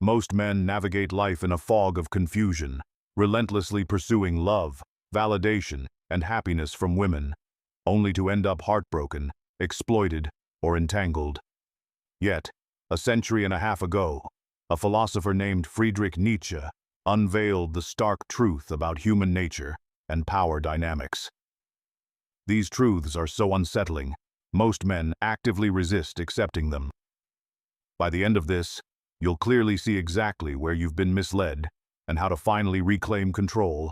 Most men navigate life in a fog of confusion, relentlessly pursuing love, validation, and happiness from women, only to end up heartbroken, exploited, or entangled. Yet, a century and a half ago, a philosopher named Friedrich Nietzsche unveiled the stark truth about human nature and power dynamics. These truths are so unsettling, most men actively resist accepting them. By the end of this, you'll clearly see exactly where you've been misled and how to finally reclaim control.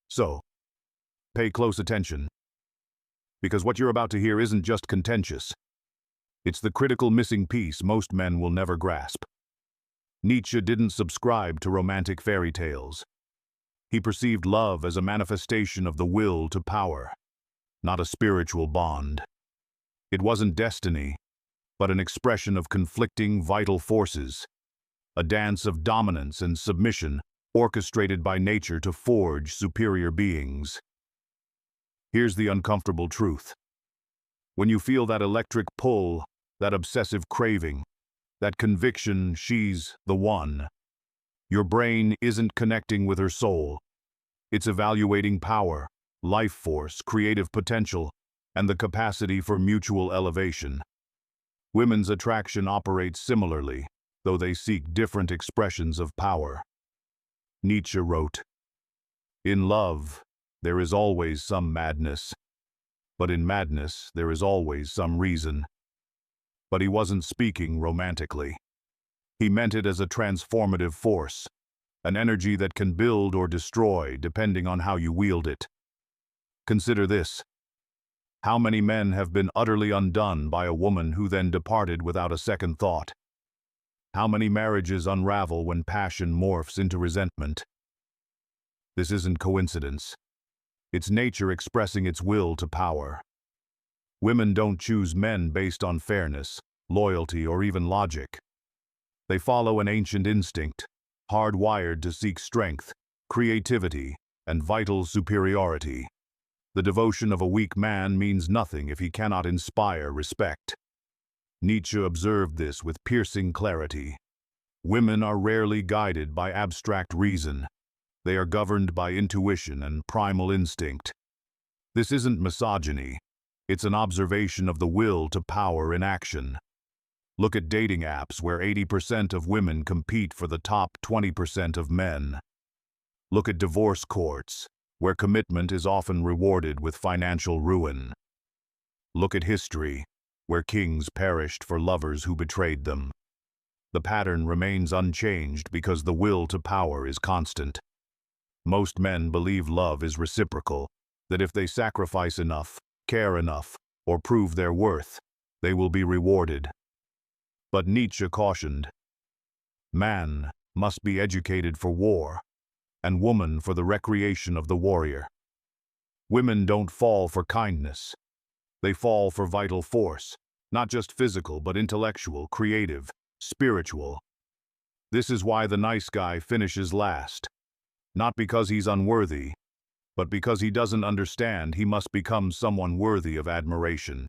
So, pay close attention, because what you're about to hear isn't just contentious. It's the critical missing piece most men will never grasp. Nietzsche didn't subscribe to romantic fairy tales. He perceived love as a manifestation of the will to power, not a spiritual bond. It wasn't destiny, but an expression of conflicting vital forces, a dance of dominance and submission orchestrated by nature to forge superior beings. Here's the uncomfortable truth. When you feel that electric pull, that obsessive craving, that conviction she's the one, your brain isn't connecting with her soul. It's evaluating power, life force, creative potential, and the capacity for mutual elevation. Women's attraction operates similarly, though they seek different expressions of power. Nietzsche wrote, "In love, there is always some madness, but in madness there is always some reason." But he wasn't speaking romantically. He meant it as a transformative force, an energy that can build or destroy depending on how you wield it. Consider this. How many men have been utterly undone by a woman who then departed without a second thought? How many marriages unravel when passion morphs into resentment? This isn't coincidence. It's nature expressing its will to power. Women don't choose men based on fairness, loyalty, or even logic. They follow an ancient instinct, hardwired to seek strength, creativity, and vital superiority. The devotion of a weak man means nothing if he cannot inspire respect. Nietzsche observed this with piercing clarity. Women are rarely guided by abstract reason. They are governed by intuition and primal instinct. This isn't misogyny. It's an observation of the will to power in action. Look at dating apps where 80% of women compete for the top 20% of men. Look at divorce courts, where commitment is often rewarded with financial ruin. Look at history, where kings perished for lovers who betrayed them. The pattern remains unchanged because the will to power is constant. Most men believe love is reciprocal, that if they sacrifice enough, care enough, or prove their worth, they will be rewarded. But Nietzsche cautioned, man must be educated for war, and woman for the recreation of the warrior. Women don't fall for kindness. They fall for vital force, not just physical but intellectual, creative, spiritual. This is why the nice guy finishes last. Not because he's unworthy, but because he doesn't understand he must become someone worthy of admiration.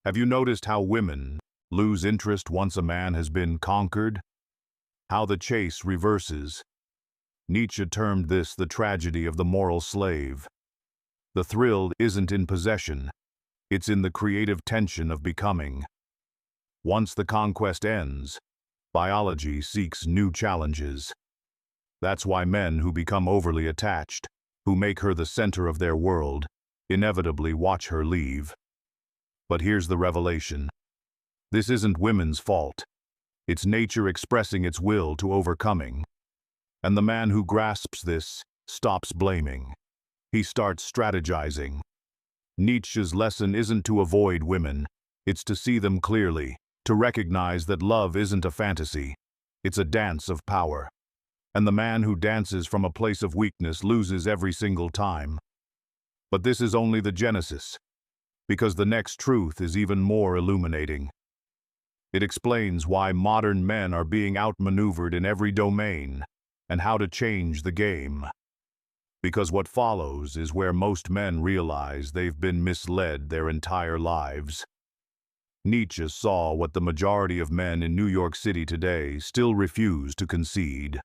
Have you noticed how women lose interest once a man has been conquered? How the chase reverses? Nietzsche termed this the tragedy of the moral slave. The thrill isn't in possession, it's in the creative tension of becoming. Once the conquest ends, biology seeks new challenges. That's why men who become overly attached, who make her the center of their world, inevitably watch her leave. But here's the revelation. This isn't women's fault. It's nature expressing its will to overcoming. And the man who grasps this stops blaming. He starts strategizing. Nietzsche's lesson isn't to avoid women, it's to see them clearly, to recognize that love isn't a fantasy, it's a dance of power. And the man who dances from a place of weakness loses every single time. But this is only the genesis, because the next truth is even more illuminating. It explains why modern men are being outmaneuvered in every domain, and how to change the game. Because what follows is where most men realize they've been misled their entire lives. Nietzsche saw what the majority of men in New York City today still refuse to concede.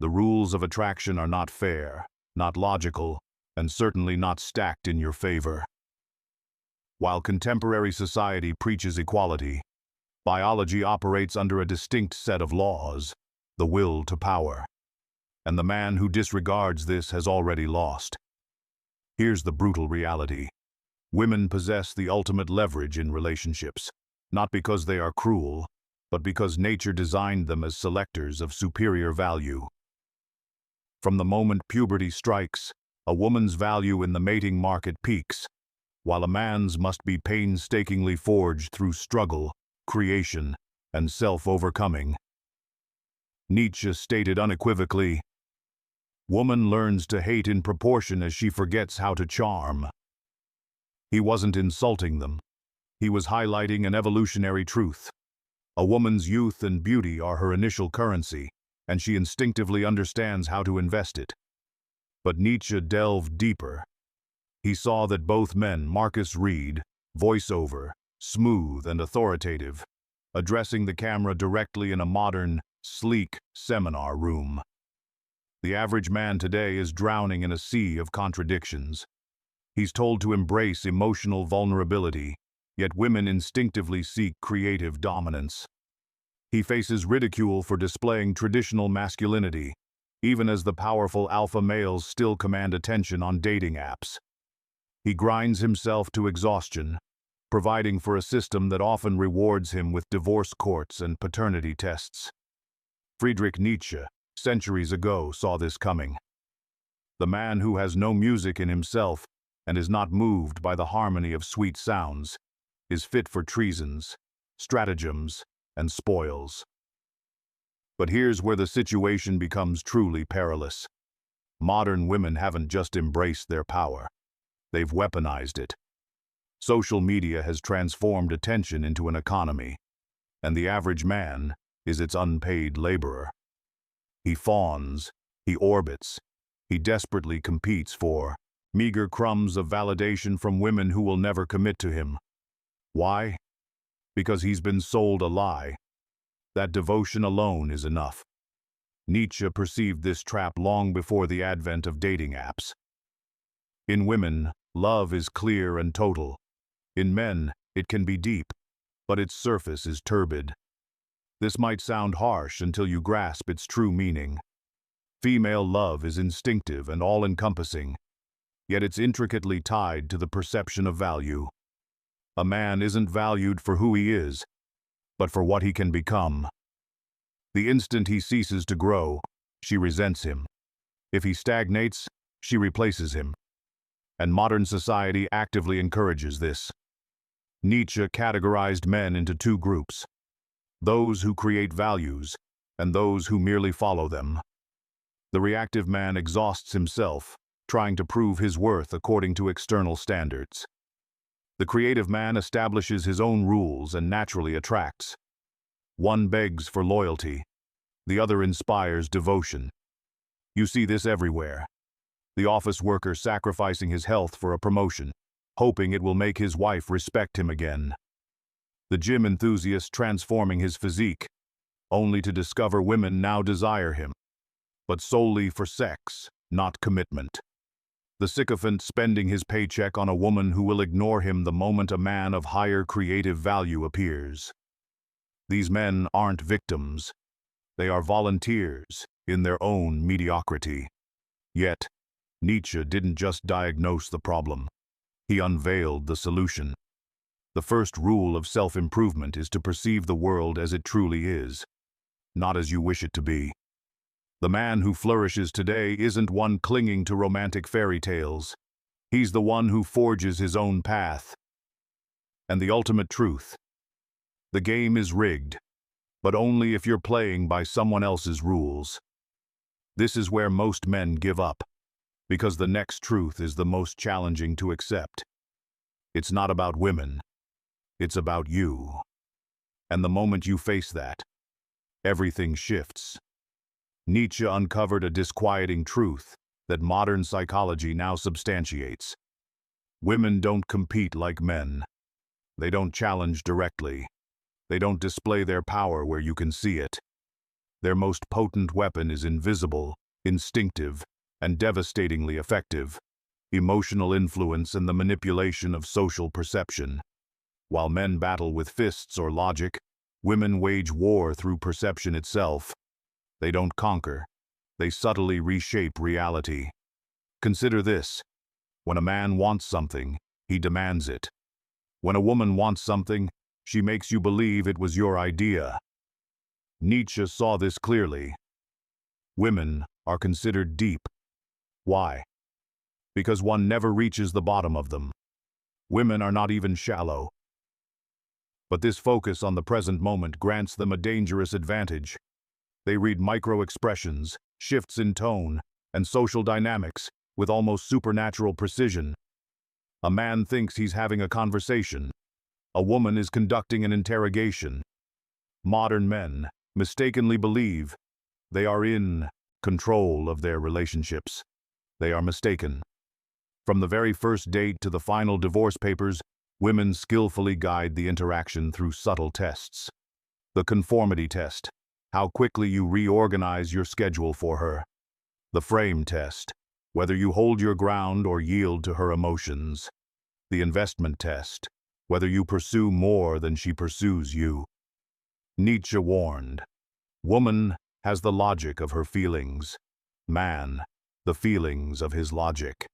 The rules of attraction are not fair, not logical, and certainly not stacked in your favor. While contemporary society preaches equality, biology operates under a distinct set of laws, the will to power. And the man who disregards this has already lost. Here's the brutal reality. Women possess the ultimate leverage in relationships, not because they are cruel, but because nature designed them as selectors of superior value. From the moment puberty strikes, a woman's value in the mating market peaks, while a man's must be painstakingly forged through struggle, creation, and self-overcoming. Nietzsche stated unequivocally, "Woman learns to hate in proportion as she forgets how to charm." He wasn't insulting them. He was highlighting an evolutionary truth. A woman's youth and beauty are her initial currency, and she instinctively understands how to invest it. But Nietzsche delved deeper. He saw that both men, Marcus Reed, voiceover, smooth and authoritative, addressing the camera directly in a modern, sleek seminar room. The average man today is drowning in a sea of contradictions. He's told to embrace emotional vulnerability, yet women instinctively seek creative dominance. He faces ridicule for displaying traditional masculinity, even as the powerful alpha males still command attention on dating apps. He grinds himself to exhaustion, providing for a system that often rewards him with divorce courts and paternity tests. Friedrich Nietzsche, centuries ago, saw this coming. The man who has no music in himself and is not moved by the harmony of sweet sounds is fit for treasons, stratagems, and spoils. But here's where the situation becomes truly perilous. Modern women haven't just embraced their power. They've weaponized it. Social media has transformed attention into an economy, and the average man is its unpaid laborer. He fawns, he orbits, he desperately competes for meager crumbs of validation from women who will never commit to him. Why? Because he's been sold a lie. That devotion alone is enough. Nietzsche perceived this trap long before the advent of dating apps. In women, love is clear and total. In men, it can be deep, but its surface is turbid. This might sound harsh until you grasp its true meaning. Female love is instinctive and all-encompassing, yet it's intricately tied to the perception of value. A man isn't valued for who he is, but for what he can become. The instant he ceases to grow, she resents him. If he stagnates, she replaces him. And modern society actively encourages this. Nietzsche categorized men into two groups: those who create values and those who merely follow them. The reactive man exhausts himself, trying to prove his worth according to external standards. The creative man establishes his own rules and naturally attracts. One begs for loyalty, the other inspires devotion. You see this everywhere. The office worker sacrificing his health for a promotion, hoping it will make his wife respect him again. The gym enthusiast transforming his physique, only to discover women now desire him, but solely for sex, not commitment. The sycophant spending his paycheck on a woman who will ignore him the moment a man of higher creative value appears. These men aren't victims. They are volunteers in their own mediocrity. Yet, Nietzsche didn't just diagnose the problem. He unveiled the solution. The first rule of self-improvement is to perceive the world as it truly is, not as you wish it to be. The man who flourishes today isn't one clinging to romantic fairy tales. He's the one who forges his own path. And the ultimate truth: the game is rigged, but only if you're playing by someone else's rules. This is where most men give up, because the next truth is the most challenging to accept. It's not about women. It's about you. And the moment you face that, everything shifts. Nietzsche uncovered a disquieting truth that modern psychology now substantiates. Women don't compete like men. They don't challenge directly. They don't display their power where you can see it. Their most potent weapon is invisible, instinctive, and devastatingly effective: emotional influence and the manipulation of social perception. While men battle with fists or logic, women wage war through perception itself. They don't conquer. They subtly reshape reality. Consider this. When a man wants something, he demands it. When a woman wants something, she makes you believe it was your idea. Nietzsche saw this clearly. Women are considered deep. Why? Because one never reaches the bottom of them. Women are not even shallow. But this focus on the present moment grants them a dangerous advantage. They read micro-expressions, shifts in tone, and social dynamics with almost supernatural precision. A man thinks he's having a conversation. A woman is conducting an interrogation. Modern men mistakenly believe they are in control of their relationships. They are mistaken. From the very first date to the final divorce papers, women skillfully guide the interaction through subtle tests. The conformity test: how quickly you reorganize your schedule for her. The frame test: whether you hold your ground or yield to her emotions. The investment test: whether you pursue more than she pursues you. Nietzsche warned, woman has the logic of her feelings. Man, the feelings of his logic.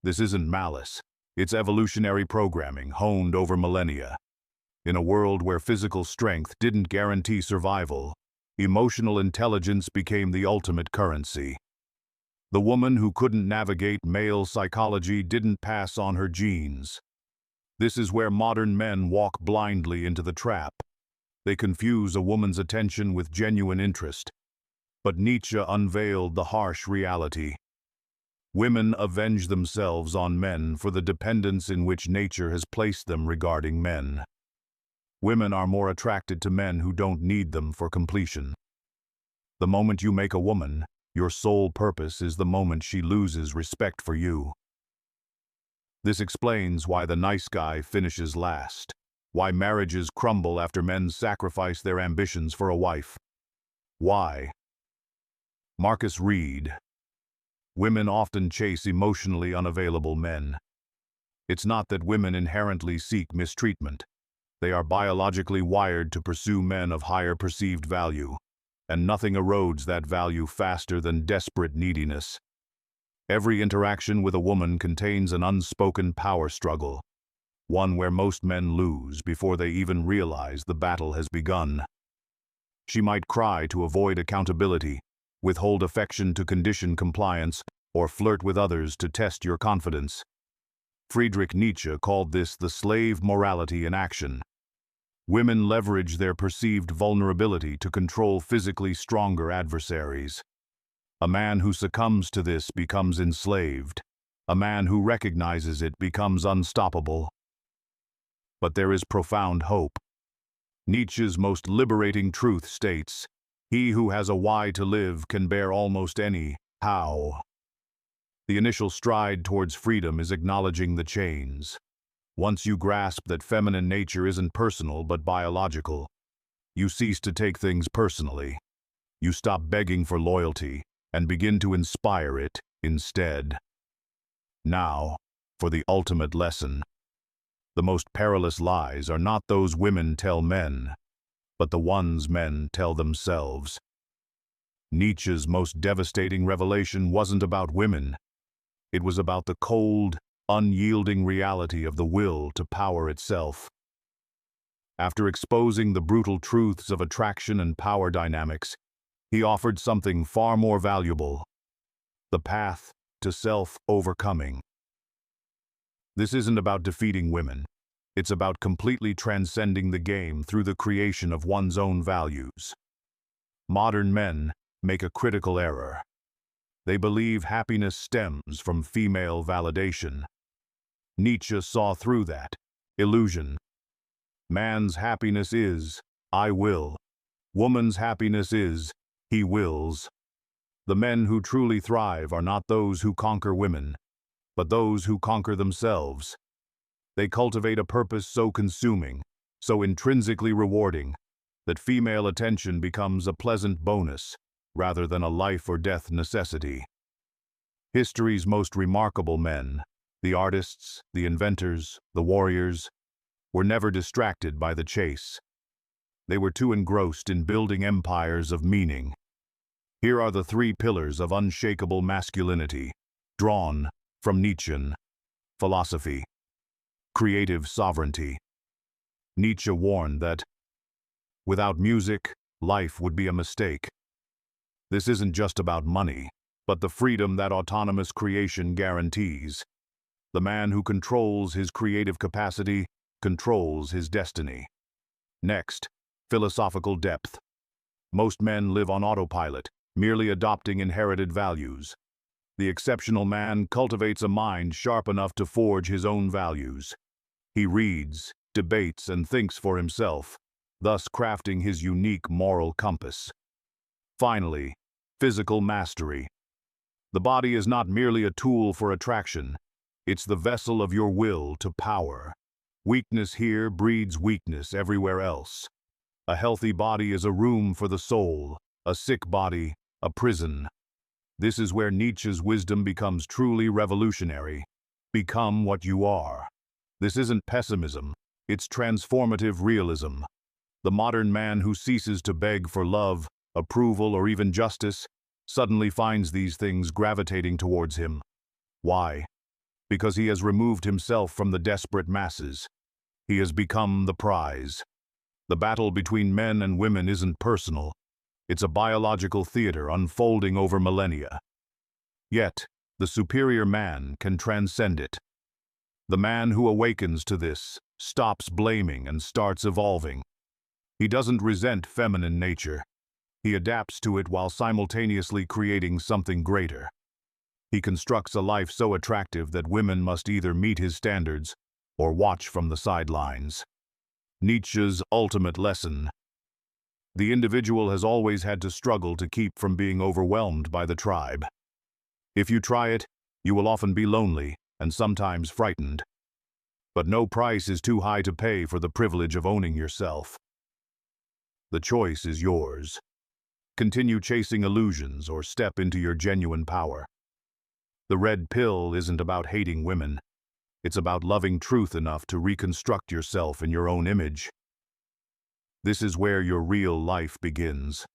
This isn't malice. It's evolutionary programming honed over millennia. In a world where physical strength didn't guarantee survival, emotional intelligence became the ultimate currency. The woman who couldn't navigate male psychology didn't pass on her genes. This is where modern men walk blindly into the trap. They confuse a woman's attention with genuine interest. But Nietzsche unveiled the harsh reality. Women avenge themselves on men for the dependence in which nature has placed them regarding men. Women are more attracted to men who don't need them for completion. The moment you make a woman, your sole purpose is the moment she loses respect for you. This explains why the nice guy finishes last, why marriages crumble after men sacrifice their ambitions for a wife. Why? Marcus Reed. Women often chase emotionally unavailable men. It's not that women inherently seek mistreatment. They are biologically wired to pursue men of higher perceived value, and nothing erodes that value faster than desperate neediness. Every interaction with a woman contains an unspoken power struggle, one where most men lose before they even realize the battle has begun. She might cry to avoid accountability, withhold affection to condition compliance, or flirt with others to test your confidence. Friedrich Nietzsche called this the slave morality in action. Women leverage their perceived vulnerability to control physically stronger adversaries. A man who succumbs to this becomes enslaved. A man who recognizes it becomes unstoppable. But there is profound hope. Nietzsche's most liberating truth states, "He who has a why to live can bear almost any how." The initial stride towards freedom is acknowledging the chains. Once you grasp that feminine nature isn't personal but biological, you cease to take things personally. You stop begging for loyalty and begin to inspire it instead. Now, for the ultimate lesson. The most perilous lies are not those women tell men, but the ones men tell themselves. Nietzsche's most devastating revelation wasn't about women. It was about the cold, unyielding reality of the will to power itself. After exposing the brutal truths of attraction and power dynamics, he offered something far more valuable: the path to self-overcoming. This isn't about defeating women. It's about completely transcending the game through the creation of one's own values. Modern men make a critical error. They believe happiness stems from female validation. Nietzsche saw through that illusion. Man's happiness is, "I will." Woman's happiness is, "He wills." The men who truly thrive are not those who conquer women, but those who conquer themselves. They cultivate a purpose so consuming, so intrinsically rewarding, that female attention becomes a pleasant bonus rather than a life or death necessity. History's most remarkable men, the artists, the inventors, the warriors, were never distracted by the chase. They were too engrossed in building empires of meaning. Here are the three pillars of unshakable masculinity, drawn from Nietzschean philosophy. Creative sovereignty. Nietzsche warned that, without music, life would be a mistake. This isn't just about money, but the freedom that autonomous creation guarantees. The man who controls his creative capacity controls his destiny. Next, philosophical depth. Most men live on autopilot, merely adopting inherited values. The exceptional man cultivates a mind sharp enough to forge his own values. He reads, debates, and thinks for himself, thus crafting his unique moral compass. Finally, physical mastery. The body is not merely a tool for attraction, it's the vessel of your will to power. Weakness here breeds weakness everywhere else. A healthy body is a room for the soul, a sick body, a prison. This is where Nietzsche's wisdom becomes truly revolutionary. Become what you are. This isn't pessimism, it's transformative realism. The modern man who ceases to beg for love, approval, or even justice suddenly finds these things gravitating towards him. Why? Because he has removed himself from the desperate masses. He has become the prize. The battle between men and women isn't personal. It's a biological theater unfolding over millennia. Yet, the superior man can transcend it. The man who awakens to this stops blaming and starts evolving. He doesn't resent feminine nature. He adapts to it while simultaneously creating something greater. He constructs a life so attractive that women must either meet his standards or watch from the sidelines. Nietzsche's ultimate lesson. The individual has always had to struggle to keep from being overwhelmed by the tribe. If you try it, you will often be lonely and sometimes frightened. But no price is too high to pay for the privilege of owning yourself. The choice is yours. Continue chasing illusions or step into your genuine power. The red pill isn't about hating women. It's about loving truth enough to reconstruct yourself in your own image. This is where your real life begins.